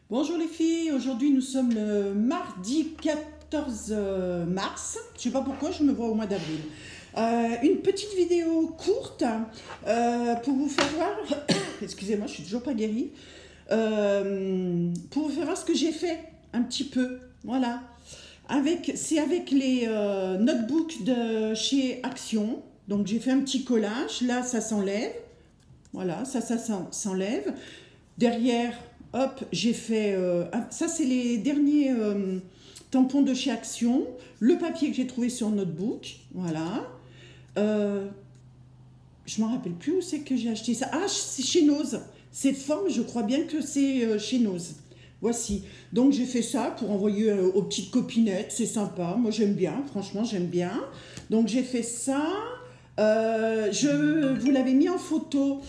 Bonjour les filles, aujourd'hui nous sommes le mardi 14 mars, je ne sais pas pourquoi je me vois au mois d'avril. Une petite vidéo courte pour vous faire voir, excusez-moi je suis toujours pas guérie, pour vous faire voir ce que j'ai fait un petit peu, voilà. C'est avec les notebooks de chez Action, donc j'ai fait un petit collage, là ça s'enlève, voilà, ça s'enlève. Derrière, hop, j'ai fait... ça, c'est les derniers tampons de chez Action. Le papier que j'ai trouvé sur Notebook. Voilà. Je ne me rappelle plus où c'est que j'ai acheté ça. Ah, c'est chez Nose. Cette forme, je crois bien que c'est chez Nose. Voici. Donc, j'ai fait ça pour envoyer aux petites copinettes. C'est sympa. Moi, j'aime bien. Franchement, j'aime bien. Donc, j'ai fait ça. Je vous l'avais mis en photo.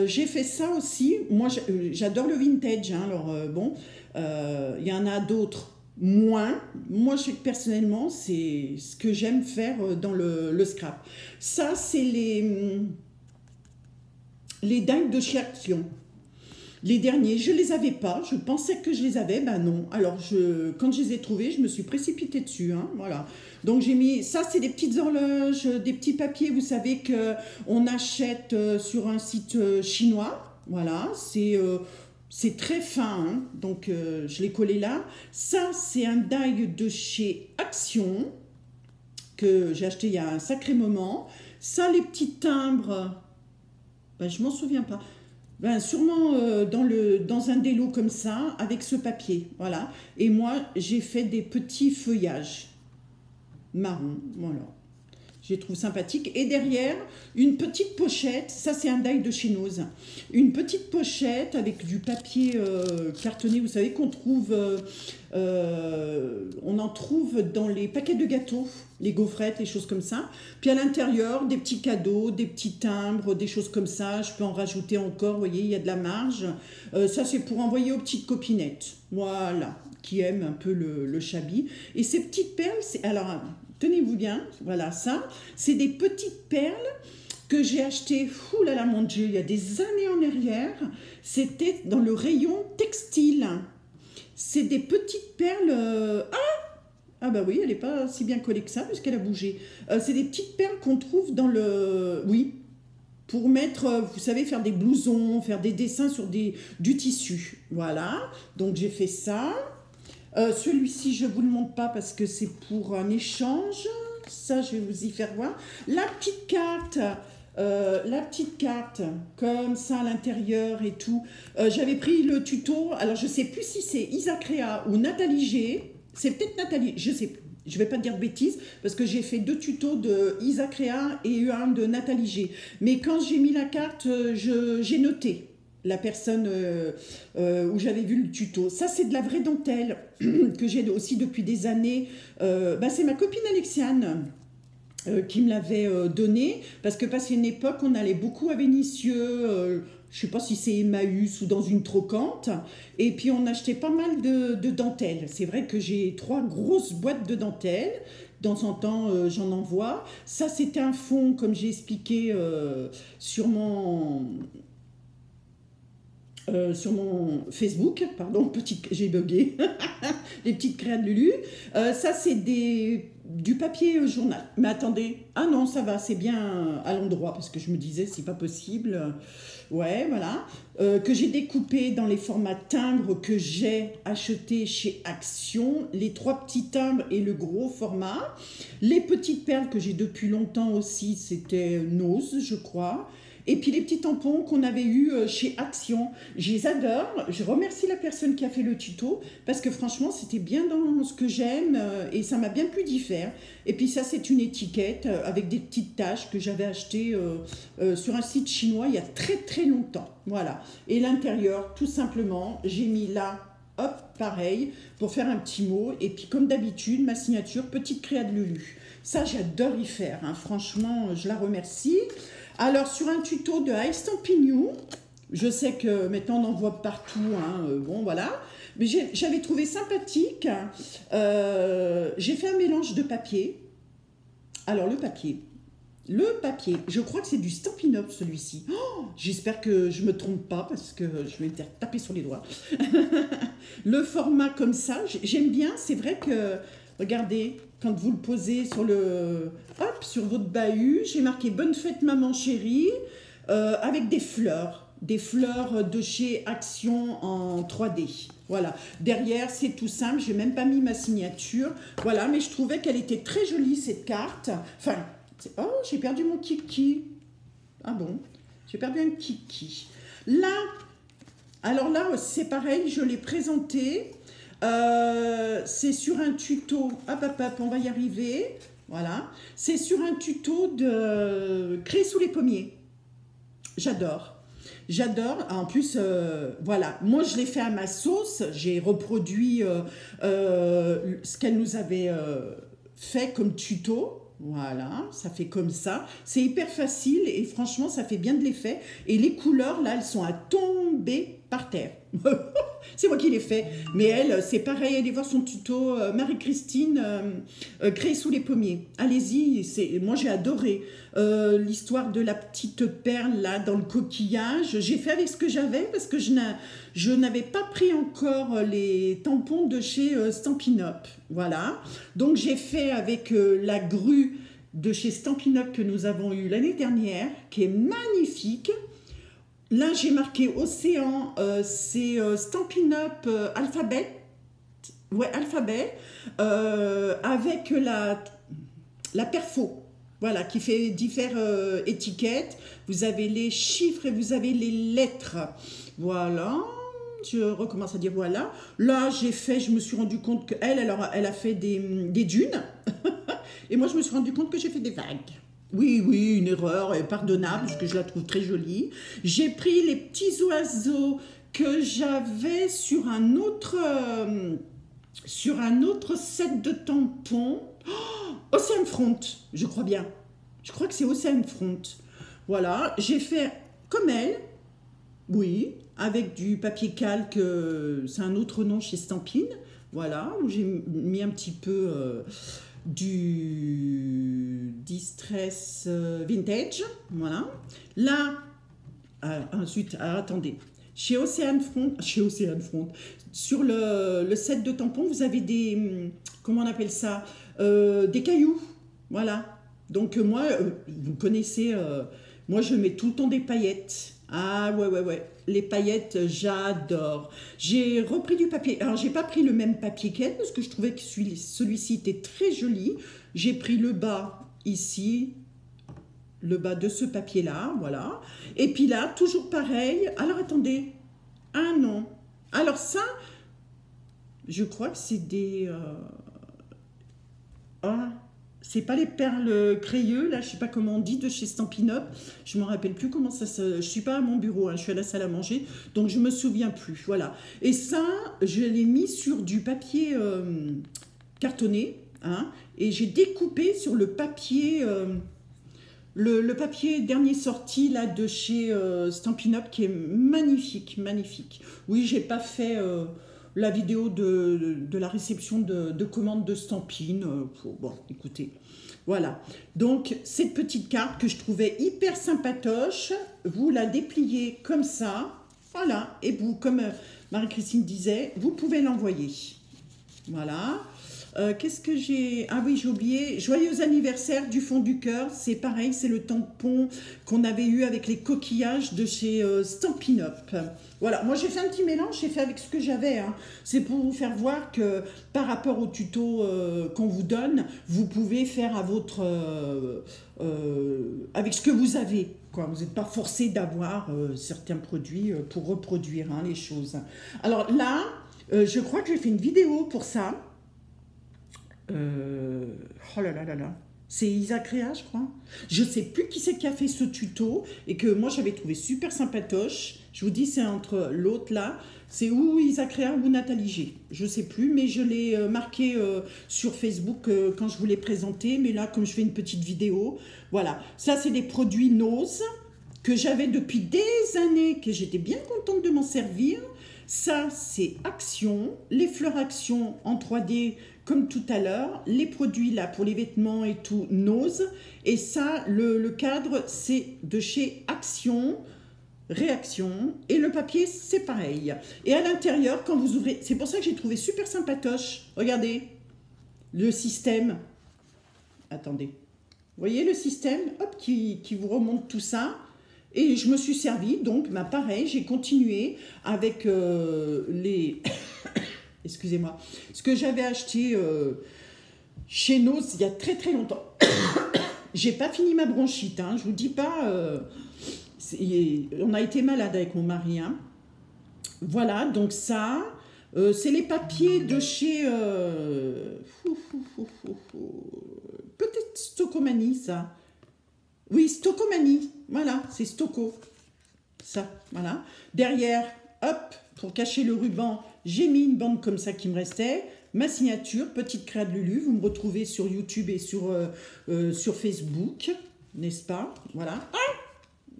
J'ai fait ça aussi. Moi, j'adore le vintage. Hein, alors, bon, il y en a d'autres moins. Moi, personnellement, c'est ce que j'aime faire dans le scrap. Ça, c'est les dingues de chez Action. Les derniers, je ne les avais pas. Je pensais que je les avais. Ben non. Alors, quand je les ai trouvés, je me suis précipitée dessus. Hein, voilà. Donc, j'ai mis... Ça, c'est des petites horloges, des petits papiers. Vous savez qu'on achète sur un site chinois. Voilà. C'est très fin. Hein, donc, je l'ai collé là. Ça, c'est un die de chez Action que j'ai acheté il y a un sacré moment. Ça, les petits timbres... Ben, je m'en souviens pas. Ben, sûrement dans un délo comme ça, avec ce papier, voilà. Et moi, j'ai fait des petits feuillages marron, voilà. Je les trouve sympathiques. Et derrière, une petite pochette, ça c'est un die de chez Nose. Une petite pochette avec du papier cartonné, vous savez qu'on trouve, on en trouve dans les paquets de gâteaux, les gaufrettes, les choses comme ça. Puis à l'intérieur, des petits cadeaux, des petits timbres, des choses comme ça. Je peux en rajouter encore, vous voyez, il y a de la marge. Ça c'est pour envoyer aux petites copinettes, voilà, qui aiment un peu le shabby. Et ces petites perles, alors... Tenez-vous bien, voilà ça. C'est des petites perles que j'ai achetées, ouh là là mon Dieu, il y a des années en arrière. C'était dans le rayon textile. C'est des petites perles... Ah bah oui, elle n'est pas si bien collée que ça puisqu'elle a bougé. C'est des petites perles qu'on trouve dans le... Oui, pour mettre, vous savez, faire des blousons, faire des dessins sur du tissu. Voilà, donc j'ai fait ça. Celui-ci, je ne vous le montre pas parce que c'est pour un échange. Ça, je vais vous y faire voir. La petite carte, comme ça à l'intérieur et tout. J'avais pris le tuto. Alors, je ne sais plus si c'est Isacréa ou Nathalie G. C'est peut-être Nathalie, je ne sais plus. Je ne vais pas dire de bêtises parce que j'ai fait 2 tutos de Isacréa et un de Nathalie G. Mais quand j'ai mis la carte, j'ai noté la personne où j'avais vu le tuto. Ça, c'est de la vraie dentelle que j'ai aussi depuis des années. C'est ma copine Alexiane qui me l'avait donnée parce que passé une époque, on allait beaucoup à Vénissieux, je ne sais pas si c'est Emmaüs ou dans une trocante, et puis on achetait pas mal de dentelles. C'est vrai que j'ai 3 grosses boîtes de dentelles. De temps en temps, j'en envoie. Ça, c'était un fond, comme j'ai expliqué sur mon Facebook, pardon, j'ai bugué, les petites créas de Lulu. Ça, c'est du papier journal. Mais attendez, ah non, ça va, c'est bien à l'endroit, parce que je me disais, c'est pas possible. Ouais, voilà. Que j'ai découpé dans les formats timbres que j'ai acheté chez Action. Les 3 petits timbres et le gros format. Les petites perles que j'ai depuis longtemps aussi, c'était Nose, je crois. Et puis les petits tampons qu'on avait eus chez Action, je les adore. Je remercie la personne qui a fait le tuto parce que franchement, c'était bien dans ce que j'aime et ça m'a bien plu d'y faire. Et puis ça, c'est une étiquette avec des petites taches que j'avais achetées sur un site chinois il y a très très longtemps. Voilà. Et l'intérieur, tout simplement, j'ai mis là, hop, pareil, pour faire un petit mot. Et puis comme d'habitude, ma signature, petite créa de Lulu. Ça, j'adore y faire. Hein. Franchement, je la remercie. Alors, sur un tuto de I Stampin' You, je sais que maintenant on en voit partout, hein, bon voilà, mais j'avais trouvé sympathique, j'ai fait un mélange de papier. Alors le papier, le papier. Je crois que c'est du Stampin' Up celui-ci. Oh, j'espère que je ne me trompe pas parce que je vais me faire taper sur les doigts. Le format comme ça, j'aime bien. C'est vrai que, regardez, quand vous le posez sur le, hop, sur votre bahut, j'ai marqué Bonne fête maman chérie avec des fleurs. Des fleurs de chez Action en 3D. Voilà. Derrière, c'est tout simple. Je n'ai même pas mis ma signature. Voilà, mais je trouvais qu'elle était très jolie, cette carte. Enfin, oh, j'ai perdu mon kiki. Ah bon? J'ai perdu un kiki. Là, alors là, c'est pareil, je l'ai présenté. C'est sur un tuto. Hop, hop, hop, on va y arriver. Voilà. C'est sur un tuto de créer sous les pommiers. J'adore. J'adore. En plus, voilà, moi je l'ai fait à ma sauce. J'ai reproduit ce qu'elle nous avait fait comme tuto. Voilà, ça fait comme ça. C'est hyper facile et franchement, ça fait bien de l'effet. Et les couleurs, là, elles sont à tomber par terre. C'est moi qui l'ai fait. Mais elle, c'est pareil, allez voir son tuto. Marie-Christine, créer sous les pommiers. Allez-y, moi j'ai adoré. L'histoire de la petite perle là dans le coquillage. J'ai fait avec ce que j'avais parce que je n'avais pas pris encore les tampons de chez Stampin' Up. Voilà. Donc j'ai fait avec la grue de chez Stampin' Up que nous avons eue l'année dernière, qui est magnifique. Là, j'ai marqué Océan, c'est Stampin' Up Alphabet. Ouais, Alphabet. Avec la perfo. Voilà, qui fait différentes étiquettes. Vous avez les chiffres et vous avez les lettres. Voilà. Je recommence à dire voilà. Là, je me suis rendu compte qu'elle, elle a fait des dunes. Et moi, je me suis rendu compte que j'ai fait des vagues. Oui, oui, une erreur pardonnable, parce que je la trouve très jolie. J'ai pris les petits oiseaux que j'avais sur un autre set de tampons. Oh, Ocean Front, je crois bien. Je crois que c'est Ocean Front. Voilà, j'ai fait comme elle, oui, avec du papier calque, c'est un autre nom chez Stampin'. Voilà, où j'ai mis un petit peu du Distress Vintage. Voilà. Là, ensuite, attendez. Chez Ocean Front, sur le set de tampons, vous avez des, comment on appelle ça, des cailloux. Voilà. Donc moi, vous connaissez, moi je mets tout le temps des paillettes. Ah ouais. Les paillettes, j'adore. J'ai repris du papier. Alors, j'ai pas pris le même papier qu'elle parce que je trouvais que celui-ci était très joli. J'ai pris le bas ici, le bas de ce papier-là, voilà. Et puis là, toujours pareil. Alors, attendez. Ah non. Alors ça, je crois que c'est des... c'est pas les perles crayeux, là, je sais pas comment on dit, de chez Stampin' Up. Je me rappelle plus comment ça se... Je suis pas à mon bureau, hein, je suis à la salle à manger, donc je me souviens plus, voilà. Et ça, je l'ai mis sur du papier cartonné, hein, et j'ai découpé sur le papier... le papier dernier sorti là de chez Stampin' Up qui est magnifique, magnifique. Oui, j'ai pas fait la vidéo de la réception de commandes de Stampin'. Bon, écoutez, voilà. Donc, cette petite carte que je trouvais hyper sympatoche, vous la dépliez comme ça, voilà. Et vous, comme Marie-Christine disait, vous pouvez l'envoyer. Voilà. Qu'est-ce que j'ai... Ah oui, j'ai oublié. Joyeux anniversaire du fond du cœur. C'est pareil, c'est le tampon qu'on avait eu avec les coquillages de chez Stampin' Up. Voilà, moi j'ai fait un petit mélange, j'ai fait avec ce que j'avais. Hein. C'est pour vous faire voir que par rapport au tuto qu'on vous donne, vous pouvez faire à votre... avec ce que vous avez. Quoi. Vous n'êtes pas forcé d'avoir certains produits pour reproduire les choses. Alors là, je crois que j'ai fait une vidéo pour ça. Oh là là là là. C'est Isacréa, je crois. Je sais plus qui c'est qui a fait ce tuto et que moi j'avais trouvé super sympatoche. Je vous dis, c'est entre l'autre là. C'est ou Isacréa ou Nathalie G. Je sais plus, mais je l'ai marqué sur Facebook quand je vous l'ai présenté. Mais là, comme je fais une petite vidéo, voilà. Ça, c'est des produits Nose que j'avais depuis des années, que j'étais bien contente de m'en servir. Ça, c'est Action, les fleurs Action en 3D comme tout à l'heure, les produits là pour les vêtements et tout, Nose. Et ça, le cadre, c'est de chez Action, Réaction. Et le papier, c'est pareil. Et à l'intérieur, quand vous ouvrez, c'est pour ça que j'ai trouvé super sympatoche. Regardez, le système. Attendez. Vous voyez le système, hop, qui vous remonte tout ça. Et je me suis servi, donc, bah, pareil, j'ai continué avec les... Excusez-moi. Ce que j'avais acheté chez Nose il y a très très longtemps. J'ai pas fini ma bronchite, hein, je vous dis pas... on a été malade avec mon mari. Hein. Voilà, donc ça, c'est les papiers de chez... peut-être Stocomanie, ça. Oui, Stocomanie. Voilà, c'est Stocco. Ça, voilà. Derrière, hop, pour cacher le ruban, j'ai mis une bande comme ça qui me restait. Ma signature, petite créa de Lulu. Vous me retrouvez sur YouTube et sur Facebook, n'est-ce pas? Voilà. Ah,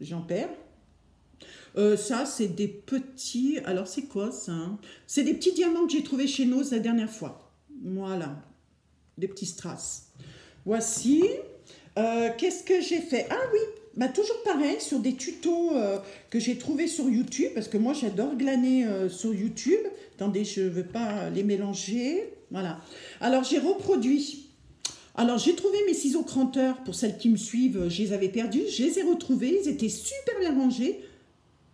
j'en perds. Ça, c'est des petits... Alors, c'est quoi, ça? C'est des petits diamants que j'ai trouvés chez Nose la dernière fois. Voilà. Des petits strass. Voici. Qu'est-ce que j'ai fait? Ah oui, bah, toujours pareil, sur des tutos que j'ai trouvés sur YouTube, parce que moi, j'adore glaner sur YouTube. Attendez, je ne veux pas les mélanger. Voilà. Alors, j'ai reproduit. Alors, j'ai trouvé mes ciseaux cranteurs. Pour celles qui me suivent, je les avais perdus. Je les ai retrouvés. Ils étaient super bien rangés.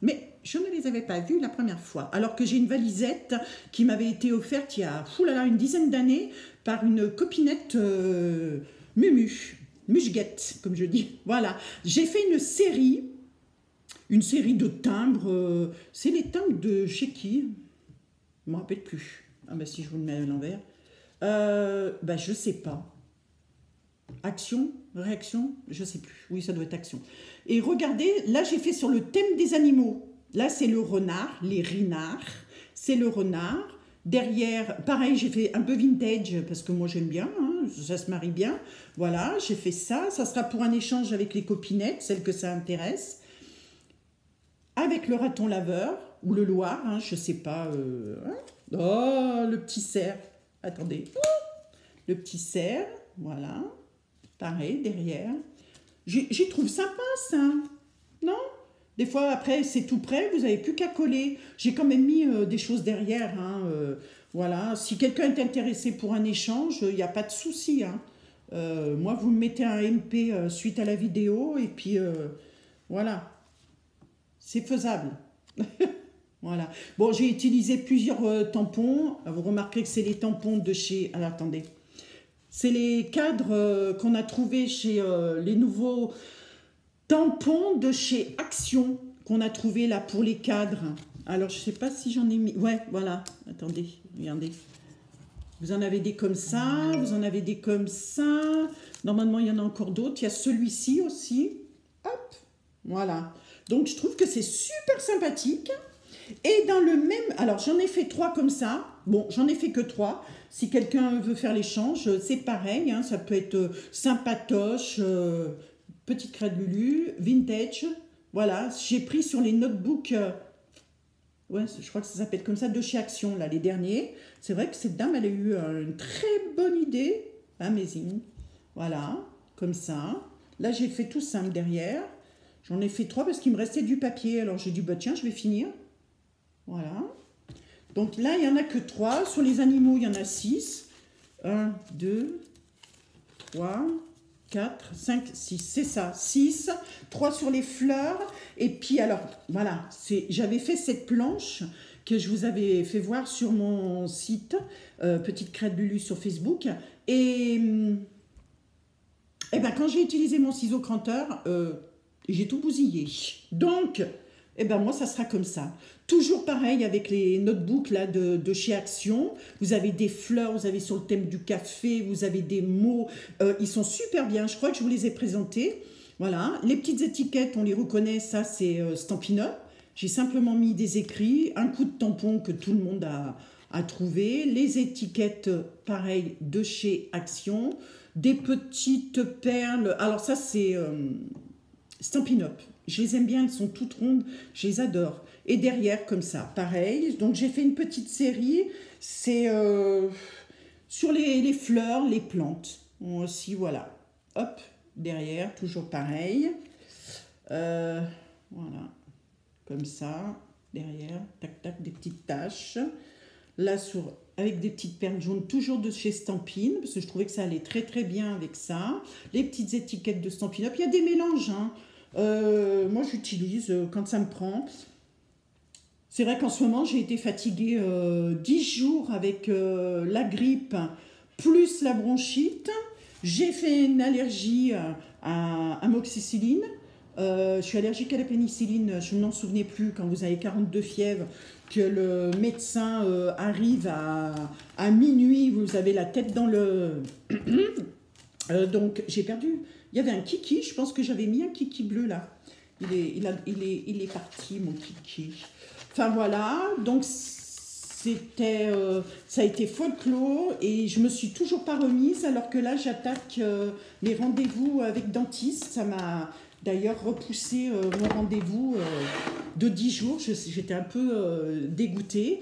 Mais je ne les avais pas vus la première fois. Alors que j'ai une valisette qui m'avait été offerte il y a une dizaine d'années par une copinette Mumu. Mushguette, comme je dis. Voilà. J'ai fait une série de timbres. C'est les timbres de chez qui? Je ne me rappelle plus. Ah ben si je vous le mets à l'envers. Ben je sais pas. Action, réaction, je sais plus. Oui, ça doit être action. Et regardez, là j'ai fait sur le thème des animaux. Là c'est le renard, les rinards. C'est le renard. Derrière, pareil, j'ai fait un peu vintage parce que moi j'aime bien, hein, ça se marie bien. Voilà, j'ai fait ça. Ça sera pour un échange avec les copinettes, celles que ça intéresse. Avec le raton laveur ou le Loir, hein, je sais pas. Hein. Oh, le petit cerf. Attendez. Le petit cerf, voilà. Pareil, derrière. J'y trouve sympa, ça. Non? Des fois, après, c'est tout prêt, vous n'avez plus qu'à coller. J'ai quand même mis des choses derrière. Hein, voilà. Si quelqu'un est intéressé pour un échange, il n'y a pas de souci. Hein. Moi, vous me mettez un MP suite à la vidéo et puis voilà. C'est faisable. Voilà. Bon, j'ai utilisé plusieurs tampons. Vous remarquez que c'est les tampons de chez... Alors, attendez. C'est les cadres qu'on a trouvés chez les nouveaux tampons de chez Action qu'on a trouvé là pour les cadres. Alors, je ne sais pas si j'en ai mis... Ouais, voilà. Attendez, regardez. Vous en avez des comme ça, vous en avez des comme ça. Normalement, il y en a encore d'autres. Il y a celui-ci aussi. Hop, voilà. Donc, je trouve que c'est super sympathique. Et dans le même... Alors, j'en ai fait 3 comme ça. Bon, j'en ai fait que 3. Si quelqu'un veut faire l'échange, c'est pareil. Hein, ça peut être sympatoche, petite créa de Lulu, vintage. Voilà, j'ai pris sur les notebooks... ouais, je crois que ça s'appelle comme ça, de chez Action, là, les derniers. C'est vrai que cette dame, elle a eu une très bonne idée. Amazing. Voilà, comme ça. Là, j'ai fait tout simple derrière. J'en ai fait 3 parce qu'il me restait du papier. Alors, j'ai dit, bah tiens, je vais finir. Voilà. Donc là, il n'y en a que 3. Sur les animaux, il y en a 6. 1, 2, 3, 4, 5, 6. C'est ça, 6. 3 sur les fleurs. Et puis, alors, voilà. J'avais fait cette planche que je vous avais fait voir sur mon site, Petite Créa de Lulu sur Facebook. Et ben, quand j'ai utilisé mon ciseau cranteur, j'ai tout bousillé. Donc, moi, ça sera comme ça. Toujours pareil avec les notebooks là, de chez Action. Vous avez des fleurs, vous avez sur le thème du café, vous avez des mots. Ils sont super bien. Je crois que je vous les ai présentés. Voilà. Les petites étiquettes, on les reconnaît. Ça, c'est Stampin' Up. J'ai simplement mis des écrits, un coup de tampon que tout le monde a trouvé. Les étiquettes, pareil, de chez Action. Des petites perles. Alors ça, c'est Stampin' Up. Je les aime bien, elles sont toutes rondes. Je les adore. Et derrière, comme ça, pareil. Donc, j'ai fait une petite série. C'est sur les fleurs, les plantes. Aussi, voilà. Hop, derrière, toujours pareil. Voilà, comme ça. Derrière, tac, tac, des petites taches. Là, avec des petites perles jaunes, toujours de chez Stampin', parce que je trouvais que ça allait très très bien avec ça. Les petites étiquettes de Stampin' Up. Il y a des mélanges, hein. Moi, j'utilise quand ça me prend. C'est vrai qu'en ce moment, j'ai été fatiguée 10 jours avec la grippe, plus la bronchite. J'ai fait une allergie à amoxicilline. Je suis allergique à la pénicilline, je ne m'en souvenais plus quand vous avez 42 fièvres, que le médecin arrive à minuit, vous avez la tête dans le... donc j'ai perdu, il y avait un kiki, je pense que j'avais mis un kiki bleu là, il est parti mon kiki. Enfin voilà, donc c'était, ça a été folklore et je me suis toujours pas remise alors que là j'attaque mes rendez-vous avec dentiste, ça m'a... D'ailleurs, repoussé mon rendez-vous de 10 jours, j'étais un peu dégoûtée.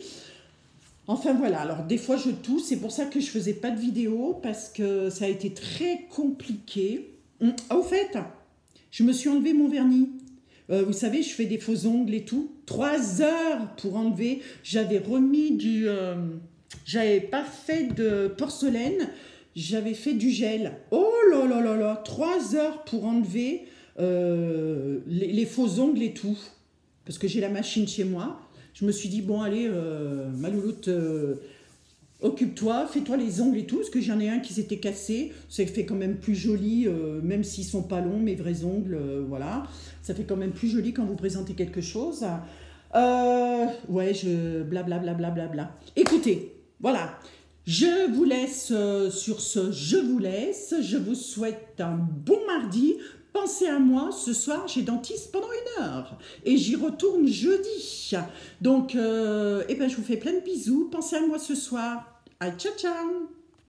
Enfin voilà, alors des fois je tousse, c'est pour ça que je ne faisais pas de vidéo, parce que ça a été très compliqué. Ah, au fait, je me suis enlevé mon vernis. Vous savez, je fais des faux ongles et tout. 3 heures pour enlever. J'avais remis du... j'avais pas fait de porcelaine, j'avais fait du gel. Oh là là là là, 3 heures pour enlever... les faux ongles et tout, parce que j'ai la machine chez moi. Je me suis dit, bon allez, ma louloute, occupe-toi, fais-toi les ongles et tout, parce que j'en ai un qui s'était cassé, ça fait quand même plus joli, même s'ils sont pas longs, mes vrais ongles, voilà, ça fait quand même plus joli quand vous présentez quelque chose. Ouais, blablabla. Bla, bla, bla. Écoutez, voilà, je vous laisse sur ce, je vous laisse, je vous souhaite un bon mardi. Pensez à moi, ce soir, j'ai dentiste pendant 1 heure et j'y retourne jeudi. Donc, eh ben, je vous fais plein de bisous. Pensez à moi ce soir. Ciao, ciao!